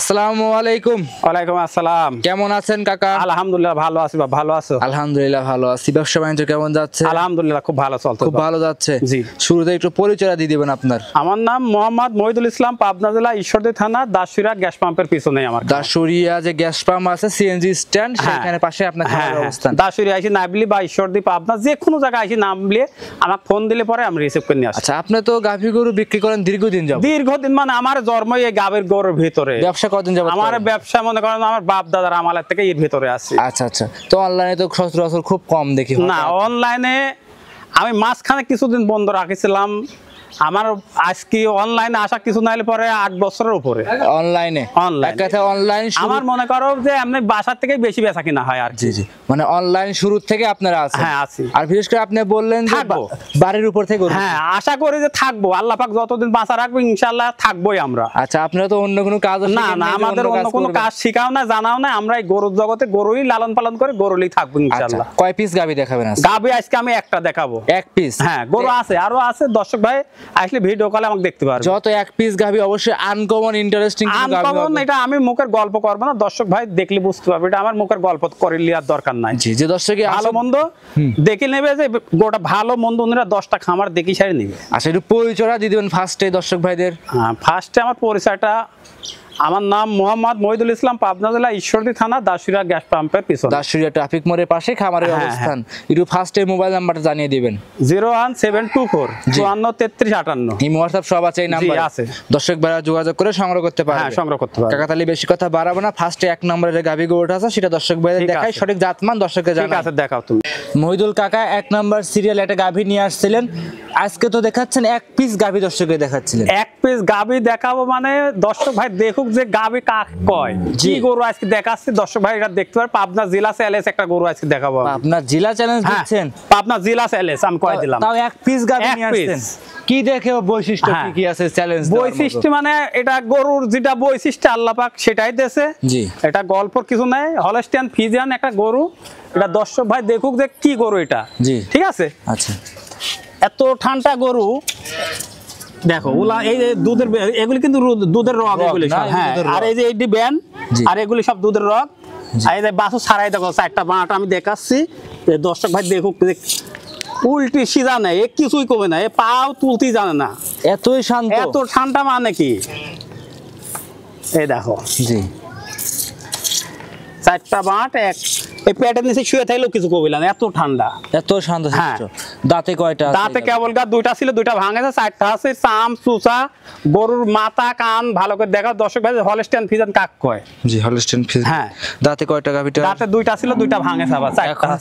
আসসালামু আলাইকুম। ওয়ালাইকুম আসসালাম। কেমন আছেন কাকা? আলহামদুলিল্লাহ ভালো আছি। ভালো আছো? আলহামদুলিল্লাহ ভালো আছি। ব্যবসা বাণিজ্য কেমন যাচ্ছে? আলহামদুলিল্লাহ খুব ভালো চলছে। খুব ভালো যাচ্ছে। জি। শুরুতে একটু পরিচয় দিয়ে দিবেন আপনার। আমার নাম মোহাম্মদ মহিদুল ইসলাম, পাবনা জেলা ঈশ্বরদী থানা দাসুরিয়া গ্যাস পাম্পের পিছনে আমার। দাসুরিয়া যে গ্যাস পাম্প আছে সিএনজি স্ট্যান্ড, সেখানে পাশে আপনার খামারের অবস্থান। দাসুরিয়া আইছি নামলি বা ঈশ্বরদী পাবনা যে কোনো জায়গায় আইছি নামলে আমাকে ফোন দিলে পরে আমি রিসিভ করে নিয়ে আসি। আচ্ছা, আপনি তো গাভী গরু বিক্রি করেন দীর্ঘদিন যাবত। দীর্ঘদিন মানে আমার জন্ম এই গাভীর গরুর ভিতরে। ব্যবসা কতদিন যাবত? আমার ব্যবসা মনে করেন আমার বাপ দাদার আমলের থেকে এর ভিতরে আছে। আচ্ছা আচ্ছা। তো অনলাইনে তো সচরাচর খুব কম দেখি। না, অনলাইনে আমি মাঝখানে কিছুদিন বন্ধ রাখছিলাম। আমার আজকে অনলাইনে আসা কিছু না হলে পরে 8 বছরের উপরে অনলাইনে। অনলাইন আমার মনে করো যে এমনি বাসার থেকে বেশি বেচা কিনা হয় আর। জি জি, মানে অনলাইন শুরু থেকে আপনারা আছেন? হ্যাঁ আছি। আর বিশেষ করে আপনি বললেন যে বাড়ির উপর থেকে। হ্যাঁ, আশা করি যে থাকবো, আল্লাহ পাক যতদিন বাঁচা রাখবো ইনশাআল্লাহ থাকবোই আমরা। আচ্ছা, আপনারা তো অন্য কোনো কাজ? না না, আমাদের অন্য কোনো কাজ শিখাও না, জানাও না। আমরা এই গরুর জগতে গরুই লালন পালন করে গরুই থাকবো ইনশাআল্লাহ। কয় পিস গাভী দেখাবেন আজকে? গাভী আজকে আমি একটা দেখাবো। এক পিস? হ্যাঁ, গরু আছে, আরো আছে। দর্শক ভাই আসলে ভিডিও কলে আমাকে দেখতে পারবে। যত এক পিস গাভী অবশ্যই আনকমন ইন্টারেস্টিং গাভী। আনকমন এটা আমি মুখের গল্প করব না, দর্শক ভাই দেখলে বুঝতে পারবে। এটা আমার মুখের গল্প করে লিয়ার দরকার নাই। জি, যে দর্শকই ভালো মন্দ দেখে নেবে, যে গোটা ভালো মন্দ ওনারা 10টা খামার দেখি সারি নেবে। আচ্ছা, একটু পরিচয়টা দিয়ে দিবেন ফার্স্টে দর্শক ভাইদের। হ্যাঁ, ফার্স্টে আমার পরিচয়টা, আমার নাম মোহাম্মদ মহিদুল ইসলাম, পাবনা জেলা ঈশ্বরদী থানা দাসুরিয়া গ্যাস পাম্পের পিছনে। দাসুরিয়া ট্রাফিক মোড়ের পাশে খামারের অবস্থান। একটু ফার্স্টে মোবাইল নাম্বারটা জানিয়ে দিবেন। 01724 543358। এই হোয়াটসঅ্যাপ সব আছে, এই নাম্বার আছে। দর্শক ভাইরা যোগাযোগ করে সংগ্রহ করতে পারবে। হ্যাঁ, সংগ্রহ করতে পারবে। কাকা তাহলে বেশি কথা বাড়াবো না, ফার্স্টে 1 নম্বরের যে গাভী গরুটা আছে সেটা দর্শক ভাইদের দেখাই, সঠিক জাতমান দর্শককে জানাই। ঠিক আছে, দেখাও তুমি। মহিদুল কাকা 1 নম্বর সিরিয়াল একটা গাভী নিয়ে আসছিলেন। আজকে তো দেখাচ্ছেন এক পিস গাভী, দর্শককে দেখাচ্ছিলেন। এক পিস গাভী দেখাবো মানে দর্শক ভাই দেখুক যে গাভী কাক কয়, কি গরু আজকে দেখাচ্ছি। দর্শক ভাই এটা দেখতে পারে। পাবনা জেলা চ্যালেঞ্জ একটা গরু আজকে দেখাবো। আপনার জেলা চ্যালেঞ্জ দিচ্ছেন? পাবনা জেলা চ্যালেঞ্জ আমি কয় দিলাম। তাও এক পিস গাভী নিয়ে আসছেন। কি দেখে বৈশিষ্ট্য কি আছে চ্যালেঞ্জ? বৈশিষ্ট্য মানে এটা গরুর যেটা বৈশিষ্ট্য আল্লাহ পাক সেটাই দেছে। জি, এটা গল্পর কিছু নাই। হলস্টিয়ান ফ্রিজিয়ান একটা গরু। এটা দর্শক ভাই দেখুক যে কি গরু এটা। জি, ঠিক আছে। আচ্ছা, এত ঠান্ডা গরু দেখো। ওলা এই যে দুধের, এগুলি কিন্তু দুধের রগ এগুলি সব। হ্যাঁ, আর এই যে এইটি ব্যান, আর এগুলি সব দুধের রগ। আর এই যে বাছু ছাড়াই দেখো 4টা বাঁটা আমি দেখাচ্ছি। দর্শক ভাই দেখুক, উল্টি সিধা নেই, এ কিছুই কমে না, এ পাও তুলতেই জানে না। এতই শান্ত, এত ঠান্ডা মানে কি? এই দেখো। জি, 4টা বাঁট এই পেটের নিচে শুয়ে থাকলেও কিছু কবিলা না, এত ঠান্ডা। এত শান্ত। দাঁতে কয়টা? দাঁতে কেবল 2টা ছিল, 2টা ভাঙেছে, 4টা আছে। চাম চুচা গরুর মাথা কান ভালো করে দেখা। দর্শক ভাই হলস্টিয়ান ফ্রিজিয়ান কাক কয়। জি, হলস্টিয়ান ফ্রিজিয়ান। হ্যাঁ। দাঁতে কয়টা গাভীটা? দাঁতে 2টা ছিল, 2টা ভাঙেছে আবার।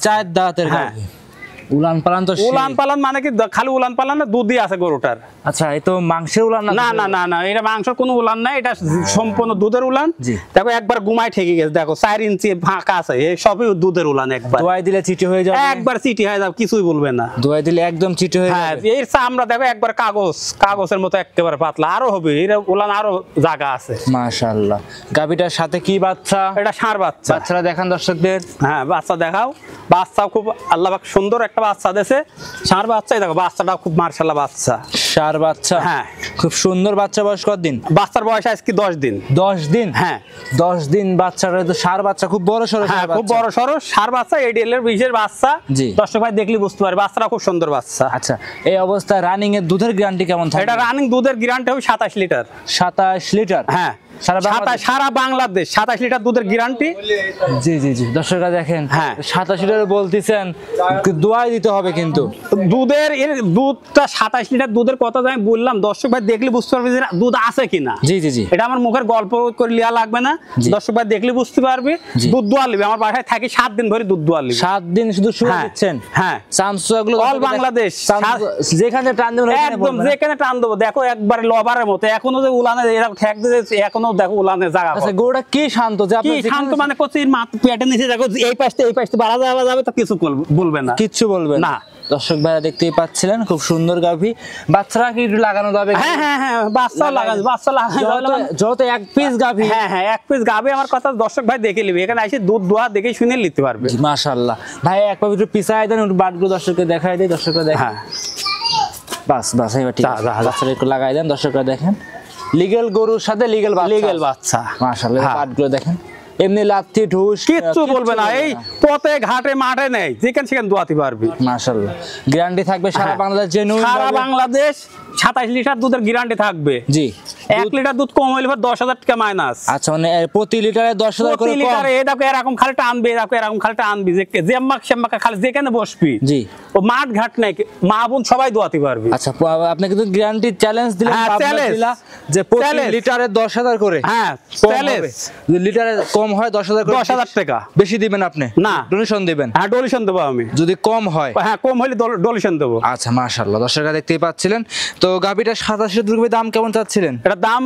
4 দাঁতের গাভী। উলান পালান তো উলান পালান মানে কি? খালি উলান পালান না, দুধই আছে গরুটার। আচ্ছা, এই তো মাংসের উলান না? না না না না, এটা মাংসের কোনো উলান নাই, এটা সম্পূর্ণ দুধের উলান। দেখো একবার ঘুমায় ঠেকে গেছে, দেখো 4 ইঞ্চি ফাঁকা আছে, এই সবই দুধের উলান। একবার দোয়াই দিলে চিটি হয়ে যাবে। একবার চিটি হয়ে যাবে, কিছুই বলবে না। দোয়াই দিলে একদম চিটি হয়ে হ্যাঁ, যাবে। এর চামড়া দেখো একবার কাগজের মতো একেবারে পাতলা। আরো হবে, এর উলান আরো জায়গা আছে। মাশাআল্লাহ। গাভীটার সাথে কি বাচ্চা? এটা ষাঁড় বাচ্চা। বাচ্চারা দেখান দর্শকদের। হ্যাঁ, বাচ্চা দেখাও। বাচ্চাও খুব আল্লাহ পাক সুন্দর একটা বাচ্চা দেছে। ষাঁড় বাচ্চাই দেখো, বাচ্চাটা খুব মার্শাল্লাহ বাচ্চা। ষাঁড় বাচ্চা? হ্যাঁ, খুব সুন্দর বাচ্চা। বয়স কতদিন? বাচ্চার বয়স আজকে 10 দিন। 10 দিন? হ্যাঁ, 10 দিন বাচ্চাটা তো ষাঁড় বাচ্চা, খুব বড় সরো। হ্যাঁ, খুব বড় সরো ষাঁড় বাচ্চা, এডিএল এর বিশের বাচ্চা। জি, দর্শক ভাই দেখলে বুঝতে পারবে বাচ্চাটা খুব সুন্দর বাচ্চা। আচ্ছা, এই অবস্থায় রানিং এর দুধের গ্যারান্টি কেমন থাকে? এটা রানিং দুধের গ্যারান্টি হবে 27 লিটার। 27 লিটার? হ্যাঁ, সারা বাংলাদেশ 27 লিটার দুধের গ্যারান্টি। জি জি জি, দর্শকরা দেখেন। হ্যাঁ, 27 লিটার বলতেছেন, দোয়াই দিতে হবে কিন্তু। দুধের এর দুধটা 27 লিটার দুধের কথা আমি বললাম, দর্শক ভাই দেখলে বুঝতে পারবে যে দুধ আছে কিনা। জি জি জি, এটা আমার মুখের গল্প করে লিয়া লাগবে না, দর্শক ভাই দেখলে বুঝতে পারবে। দুধ দোয়া লিবে, আমার বাসায় থাকি 7 দিন ধরে দুধ দোয়া লিবে। 7 দিন শুধু শুয়ে দিচ্ছেন? হ্যাঁ, চামচুগুলো অল বাংলাদেশ, যেখানে টান দেব একদম যেখানে টান দেবো। দেখো একবারে লবারের মতো, এখনো যে উলানে এরকম ঠেক দিয়েছে, এখনো দেখো উলানে জায়গা। আচ্ছা, গরুটা কি শান্ত? যে আপনি শান্ত মানে কচির মাথা পেটের নিচে দেখো, এই পাশে বাড়া যাবে তো কিছু বলবে না, কিচ্ছু বলবে না। দর্শক ভাইরা দেখতেই পাচ্ছিলেন, খুব সুন্দর গাভী। বাচ্চারা কি একটু লাগানো যাবে? হ্যাঁ হ্যাঁ হ্যাঁ, বাচ্চা লাগানো যত এক পিস গাভী। হ্যাঁ হ্যাঁ, এক পিস গাভী। আমার কথা দর্শক ভাই দেখে নিবি, এখানে এসে দুধ দোয়া দেখে শুনে নিতে পারবে। মাশাআল্লাহ। ভাই এক পা একটু পিছায় দেন, একটু বাটগুলো দর্শককে দেখাই দেয়, দর্শকরা দেখেন। বাস বাস, এবার ঠিক আছে। বাচ্চারা একটু লাগাই দেন, দর্শকরা দেখেন। লিগ্যাল গরুর সাথে লিগ্যাল লিগ্যাল বাচ্চা মাশাআল্লাহ হ্যাঁ। পাটগুলো দেখেন এমনি লাথি ঢুস কিচ্ছু বলবে না, এই পথে ঘাটে মাঠে নেই, যেখানে সেখানে দোয়াতে পারবি। মাশাআল্লাহ গ্যারান্টি থাকবে সারা হ্যাঁ। বাংলাদেশ জেনুইন সারা বাংলাদেশ 27 লিটার দুধের গ্যারান্টি থাকবে। জি 1 লিটার দুধ কম হইলে 10,000 টাকা মাইনাস। আচ্ছা মানে প্রতি লিটারে 10,000 করে প্রতি কম লিটারে এই দেখো এরকম খালি টানবে, দেখো এরকম খালি টানবি, যে মাক সেমাকা খালি যেখানে বসবি। জি ও মাঠ ঘাট নাই, মা বোন সবাই দোয়াতে পারবে। আচ্ছা আপনি কিন্তু গ্যারান্টি চ্যালেঞ্জ দিলেন হ্যাঁ, পাবনা challenge। জেলা, যে প্রতি Challenge। লিটারে 10,000 করে হ্যাঁ কম চ্যালেঞ্জ। হবে। যদি লিটারে কম হয় 10,000 করে 10,000 টাকা বেশি দিবেন আপনি না। ডোনেশন দিবেন হ্যাঁ ডোনেশন দেবো আমি, যদি কম হয়। হ্যাঁ কম হলে ডোনেশন দেবো। আচ্ছা মাশাআল্লাহ দর্শকরা দেখতেই পাচ্ছিলেন। তো গাভিটা 27 দুর্গের দাম কেমন চাচ্ছিলেন? এটা দাম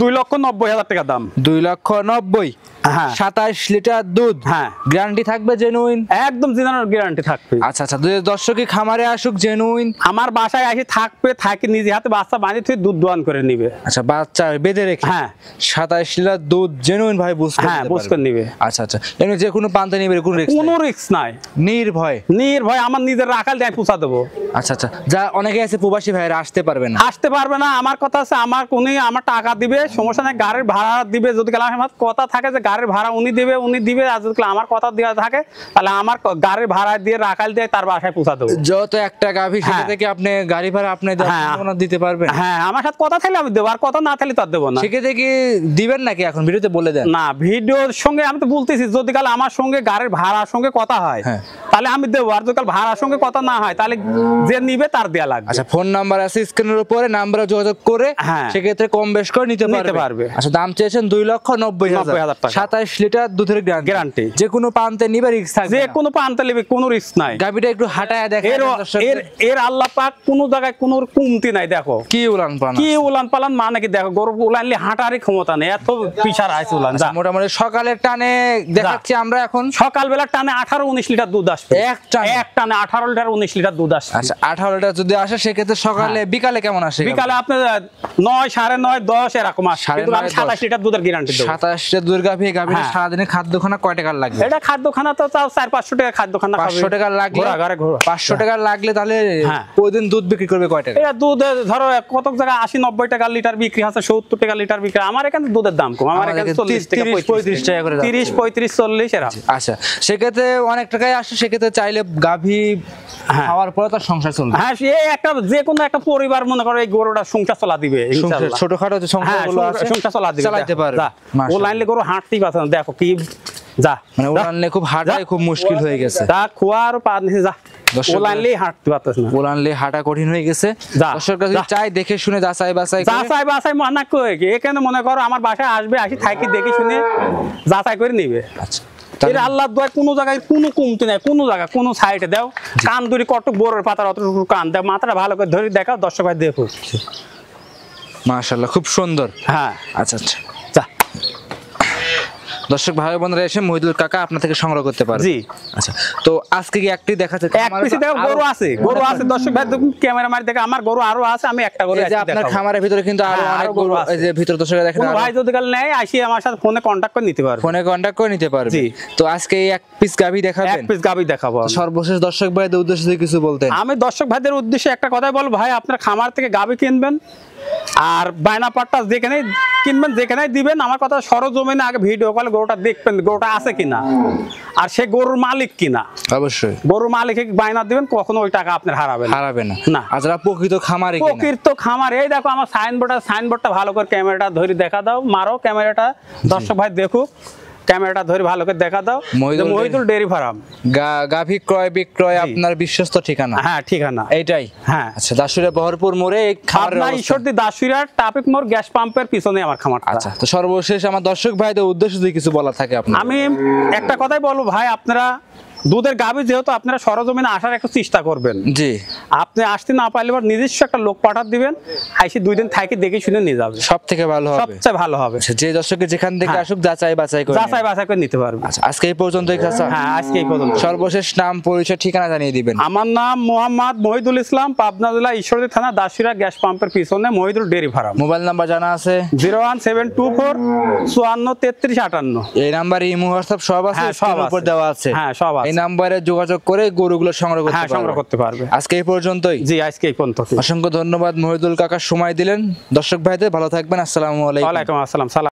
2,90,000 টাকা দাম। 2,90,000 হ্যাঁ 27 লিটার দুধ হ্যাঁ গ্যারান্টি থাকবে জেনুইন? একদম জিনানোর গ্যারান্টি থাকবে। আচ্ছা আচ্ছা যদি দর্শকই খামারে আসুক জেনুইন? আমার বাসায় এসে থাকবে, থাকি নিজে হাতে বাচ্চা বাঁধে তুই দুধ দোয়ান করে নিবে। আচ্ছা বাচ্চা বেঁধে রেখে হ্যাঁ 27 লিটার দুধ জেনুইন ভাই বুঝ হ্যাঁ বুঝ করে নিবে। আচ্ছা আচ্ছা এমনি যে কোনো পান্তে নিবে কোনো রিস্ক কোনো রিস্ক নাই, নির্ভয়? নির্ভয় আমার নিজের রাখাল দিয়ে পৌঁছা দেবো। আচ্ছা আচ্ছা যা অনেকে আছে প্রবাসী ভাইরা আসতে পারবে না, আসতে পারবে না, আমার কথা আছে আমার উনি আমার টাকা দিবে, সমস্যা নাই, গাড়ির ভাড়া দিবে। যদি কাল আমার কথা থাকে যে গাড়ির ভাড়া উনি দিবে আর যদি আমার কথা দেওয়া থাকে তাহলে আমার গাড়ির ভাড়া দিয়ে রাখাল দিয়ে তার বাসায় পৌঁছা দেবো। যত একটা গাভী সেটা হ্যাঁ। থেকে আপনি গাড়ি ভাড়া আপনি হ্যাঁ। দিতে পারবেন? হ্যাঁ আমার সাথে কথা থাকলে আমি দেবো, আর কথা না থাকলে তার দেবো না। সেক্ষেত্রে কি দিবেন নাকি এখন ভিডিওতে বলে দেন? না ভিডিওর সঙ্গে আমি তো বলতেছি, যদি কাল আমার সঙ্গে গাড়ির ভাড়ার সঙ্গে কথা হয় হ্যাঁ। তাহলে আমি দেবো, আর যদি কাল ভাড়ার সঙ্গে কথা না হয় তাহলে যে নিবে তার দেয়া লাগবে। আচ্ছা ফোন নাম্বার আছে স্ক্রিনের উপরে, নাম্বারে যোগাযোগ করে হ্যাঁ। সেক্ষেত্রে কম বেশ করে নিতে পারবে। আচ্ছা দাম চেয়েছেন 2,90,000 টাকা। 27 লিটার দুধের গ্যারান্টি। যে কোনো পান্তে নিবে রিস্ক থাকবে যে না। কোনো পান্তা নেবে কোনো রিস্ক নাই। গাভীটা একটু হাঁটায় দেখেন এর এর আল্লাহ পাক কোনো জায়গায় কোনো কমতি নাই। দেখো কি উলান পানা, কি উলান পালান, মানে কি দেখো গরু উলানলে হাঁটারই ক্ষমতা নেই, এত পিছার আছে উলান। যা মোটামুটি সকালের টানে দেখাচ্ছি আমরা এখন। সকালবেলা টানে 18-19 লিটার দুধ আসবে, এক টানে 18 লিটার 19 লিটার দুধ আসবে। আচ্ছা 18 লিটার যদি আসে সেক্ষেত্রে সকালে বিকালে কেমন আসে? বিকালে আপনার 9, 9:30, 10 এরকম আসে, কিন্তু আমি 27 লিটার দুধের গ্যারান্টি দেবো। 27 লিটার দুধের গাভী হ্যাঁ। সারাদিনে খাদ্যখানা কয় টাকার লাগবে? এটা খাদ্যখানা তো তাও 400-500 টাকা খাদ্যখানা খাবে। 500 টাকা লাগলে ঘোরা ঘরে ঘোরা 500 টাকা লাগলে তাহলে হ্যাঁ। প্রতিদিন দুধ বিক্রি করবে কয় টাকা? এটা দুধ ধরো কত জায়গায় 80-90 টাকা লিটার বিক্রি আছে, 70 টাকা লিটার বিক্রি। আমার এখানে দুধের দাম কম, আমার এখানে 40 টাকা 35 টাকা করে যাচ্ছে। 30, 35, 40 এরকম। আচ্ছা সেক্ষেত্রে অনেক টাকায় আসে, সেক্ষেত্রে চাইলে গাভী হ্যাঁ। খাওয়ার পরে তার সংসার চলবে। হ্যাঁ সে একটা যে কোনো একটা পরিবার মনে করো এই গরুটা সংসার চলা দিবে ইনশাআল্লাহ। ছোটখাটো যে সংসারগুলো আছে সংসার চলা দিবে, চালাতে পারবে। যা। ও মাশাআল্লাহ। লাইনলে গরু হাঁটতেই পারছে না, দেখো কি যা মানে ওলানলে খুব হাঁটাই খুব মুশকিল হয়ে গেছে। যা খোয়া আর পা নিচে যা, ও লাইনলেই হাঁটতে পারতেছ না। ওলানলে হাঁটা কঠিন হয়ে গেছে। যা, দর্শকরা যদি যা। চাই দেখে শুনে যাচাই বাছাই করে যাচাই বাছাই মানা করে কি এখানে মনে করো আমার বাসায় আসবে, আসি থাকি দেখে শুনে যাচাই করে নিবে। আচ্ছা এর আল্লাহ দোয়া কোনো জায়গায় কোনো কমতি নাই, কোনো জায়গা কোনো সাইডে দাও কান ধরি কটক বড় পাতার অতটুকু কান দাও, মাথাটা ভালো করে ধরে দেখাও, দর্শক ভাই দেখো। মাশাআল্লাহ খুব সুন্দর। হ্যাঁ আচ্ছা আচ্ছা যা দর্শক ভাই বোনেরা এসে মহিদুল কাকা আপনার থেকে সংগ্রহ করতে পারবে। জি আচ্ছা তো আজকে কি একটি দেখাচ্ছে? এক পিসি দেখো গরু আছে, গরু আছে দর্শক ভাই দেখুন ক্যামেরা মারি দেখে আমার গরু আরো আছে, আমি একটা গরু এই যে আপনার খামারের ভিতরে কিন্তু আরো হ্যাঁ, অনেক আরো গরু গরু আছে। এই যে ভিতর দর্শকরা দেখেন কোনো ভাই যদি কাল নেয় আসি আমার সাথে ফোনে কন্টাক্ট করে নিতে পারবে, ফোনে কন্টাক্ট করে নিতে পারবে। জি। তো আজকে এই এক পিস গাভী এক দেখাবেন? পিস গাবি দেখাবো আমি। সর্বশেষ দর্শক ভাইদের উদ্দেশ্যে যদি কিছু বলতেন। আমি দর্শক ভাইদের উদ্দেশ্যে একটা কথাই বলবো, ভাই আপনার খামার থেকে গাবি কিনবেন আর বায়না পাট্টা যেখানে কিনবেন যেখানে দিবেন, আমার কথা সরজমিনে আগে ভিডিও কলে গরুটা দেখবেন গরুটা আছে কিনা আর সে গরুর মালিক কিনা। অবশ্যই গরুর মালিক বায়না দিবেন, কখনো ওই টাকা আপনার হারাবেন হারাবে না। না। আর যারা প্রকৃত খামারে কিনা প্রকৃত খামার, এই দেখো আমার সাইনবোর্ডটা ভালো করে ক্যামেরাটা ধরে দেখা দাও, মারো ক্যামেরাটা, দর্শক ভাই দেখুক, ক্যামেরাটা ধরে ভালো করে দেখা দাও। মহিদুল ডেয়ারি ফার্ম, গাভী ক্রয় বিক্রয় আপনার বিশ্বস্ত ঠিকানা। হ্যাঁ ঠিকানা এইটাই। হ্যাঁ আচ্ছা দাসুরে বহরপুর মোড়ে এই খামারের আপনার অবস্থান। ঈশ্বরদী দাসুরিয়ার ট্রাফিক মোড় গ্যাস পাম্পের পিছনে আমার খামারটা। আচ্ছা তো সর্বশেষ আমার দর্শক ভাইদের উদ্দেশ্যে যদি কিছু বলা থাকে আপনার। আমি একটা কথাই বলবো ভাই, আপনারা দুধের গাভী যেহেতু আপনারা সরজমিনে আসার একটু চেষ্টা করবেন। জি আপনি আসতে না পারলে এবার নিজস্ব একটা লোক পাঠাতে দিবেন, আইসি 2 দিন থাকি দেখে শুনে নিয়ে যাবে, সব থেকে ভালো হবে। সবচেয়ে ভালো হবে। আচ্ছা যে দর্শকে যেখান থেকে হ্যাঁ। আসুক যাচাই বাছাই করে যাচাই বাছাই করে নিতে পারবে। আচ্ছা আজকে এই পর্যন্তই চাচা। হ্যাঁ আজকে এই পর্যন্ত। সর্বশেষ নাম পরিচয় ঠিকানা জানিয়ে দিবেন। আমার নাম মোহাম্মদ মহিদুল ইসলাম, পাবনা জেলা ঈশ্বরদী থানা দাসুরিয়া গ্যাস পাম্পের পিছনে Mohidul dairy farm. Mobile number জানা আছে? 01724 54 33 58। এই নাম্বারে ইমো হোয়াটসঅ্যাপ সব আছে, হ্যাঁ সব স্ক্রিনের উপর আছে। দেওয়া আছে। হ্যাঁ সব আছে। এই নাম্বারে যোগাযোগ করে গরুগুলো সংগ্রহ করতে হ্যাঁ, সংগ্রহ করতে পারবে। আজকে এই পর্যন্তই। জি, আজকে এই পর্যন্ত। অসংখ্য ধন্যবাদ মহিদুল কাকা, সময় দিলেন। দর্শক ভাইদের ভালো থাকবেন। আসসালামু আলাইকুম। ওয়ালাইকুম আসসালাম। সালাম।